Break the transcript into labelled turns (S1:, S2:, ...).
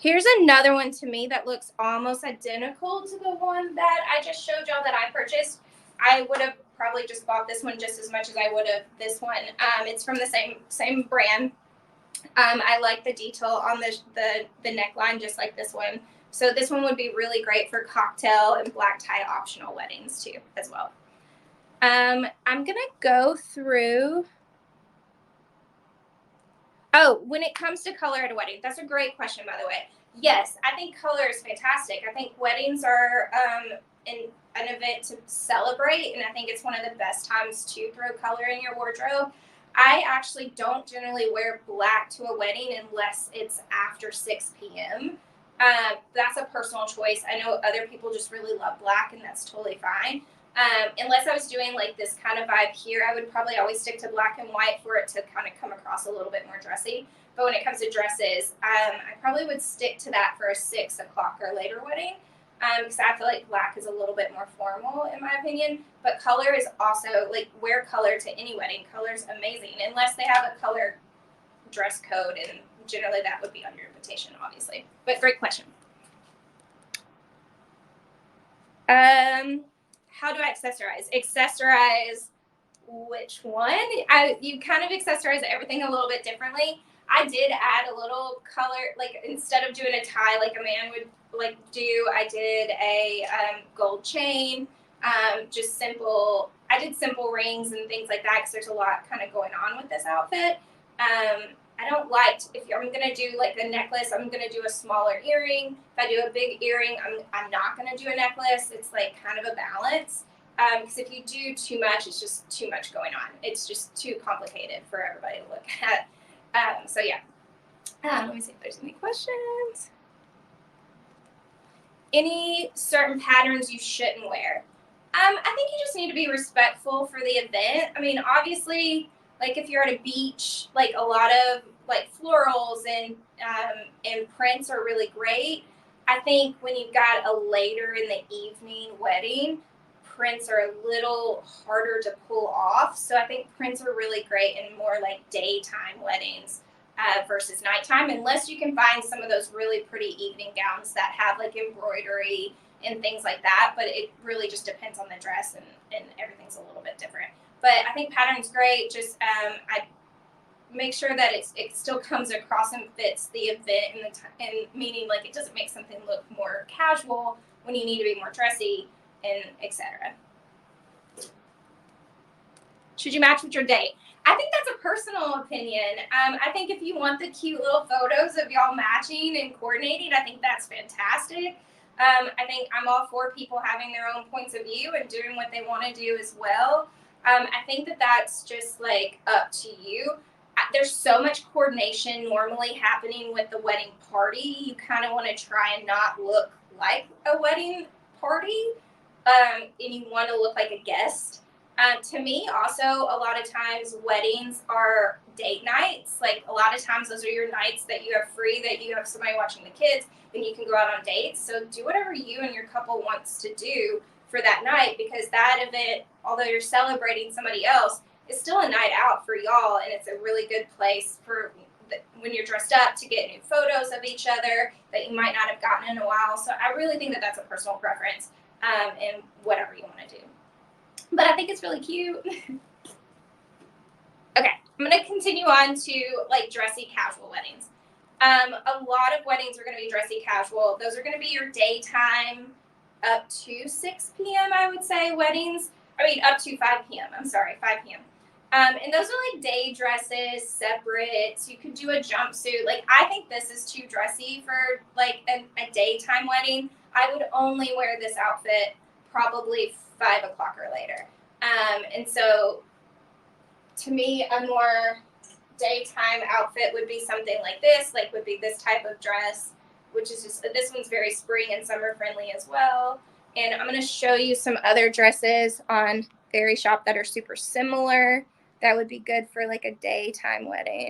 S1: Here's another one to me that looks almost identical to the one that I just showed y'all that I purchased. I would have probably just bought this one just as much as I would have this one. It's from the same brand. I like the detail on the neckline, just like this one. So this one would be really great for cocktail and black tie optional weddings too, as well. I'm gonna go through. Oh, when it comes to color at a wedding, that's a great question, by the way. Yes, I think color is fantastic. I think weddings are an event to celebrate, and I think it's one of the best times to throw color in your wardrobe. I actually don't generally wear black to a wedding unless it's after 6 p.m. That's a personal choice. I know other people just really love black, and that's totally fine. Unless I was doing like this kind of vibe here, I would probably always stick to black and white for it to kind of come across a little bit more dressy. But when it comes to dresses, I probably would stick to that for a 6 o'clock or later wedding, because I feel like black is a little bit more formal in my opinion. But color is also, like, wear color to any wedding. Color is amazing, unless they have a color dress code, and generally that would be under invitation, obviously. But great question. How do I accessorize? Accessorize which one? You kind of accessorize everything a little bit differently. I did add a little color, like instead of doing a tie like a man would like do, I did a gold chain, just simple. I did simple rings and things like that because there's a lot kind of going on with this outfit. I don't like, if I'm gonna do like a necklace, I'm gonna do a smaller earring. If I do a big earring, I'm not gonna do a necklace. It's like kind of a balance. Because if you do too much, it's just too much going on. It's just too complicated for everybody to look at. So yeah. Let me see if there's any questions. Any certain patterns you shouldn't wear? I think you just need to be respectful for the event. I mean, obviously, like if you're at a beach, like a lot of like florals and prints are really great. I think when you've got a later in the evening wedding, prints are a little harder to pull off. So I think prints are really great in more like daytime weddings versus nighttime, unless you can find some of those really pretty evening gowns that have like embroidery and things like that. But it really just depends on the dress, and everything's a little bit different. But I think pattern's great. Just I make sure that it still comes across and fits the event, and meaning like it doesn't make something look more casual when you need to be more dressy, and etc. Should you match with your date? I think that's a personal opinion. I think if you want the cute little photos of y'all matching and coordinating, I think that's fantastic. I think I'm all for people having their own points of view and doing what they want to do as well. I think that that's just like up to you. There's so much coordination normally happening with the wedding party. You kind of want to try and not look like a wedding party, and you want to look like a guest. To me, also, a lot of times weddings are date nights. Like a lot of times those are your nights that you have free, that you have somebody watching the kids, and you can go out on dates. So do whatever you and your couple wants to do for that night, because that event, although you're celebrating somebody else, is still a night out for y'all, and it's a really good place for when you're dressed up to get new photos of each other that you might not have gotten in a while. So I really think that that's a personal preference, and whatever you want to do. But I think it's really cute. Okay, I'm going to continue on to like dressy casual weddings. A lot of weddings are going to be dressy casual. Those are going to be your daytime up to 6 p.m., I would say, weddings. I mean, up to 5 p.m. I'm sorry, 5 p.m. And those are like day dresses, separate. So you could do a jumpsuit. Like, I think this is too dressy for like a daytime wedding. I would only wear this outfit probably 5 o'clock or later. And so to me, a more daytime outfit would be something like this, like would be this type of dress, which is just, this one's very spring and summer friendly as well. And I'm going to show you some other dresses on Very Shop that are super similar. That would be good for like a daytime wedding.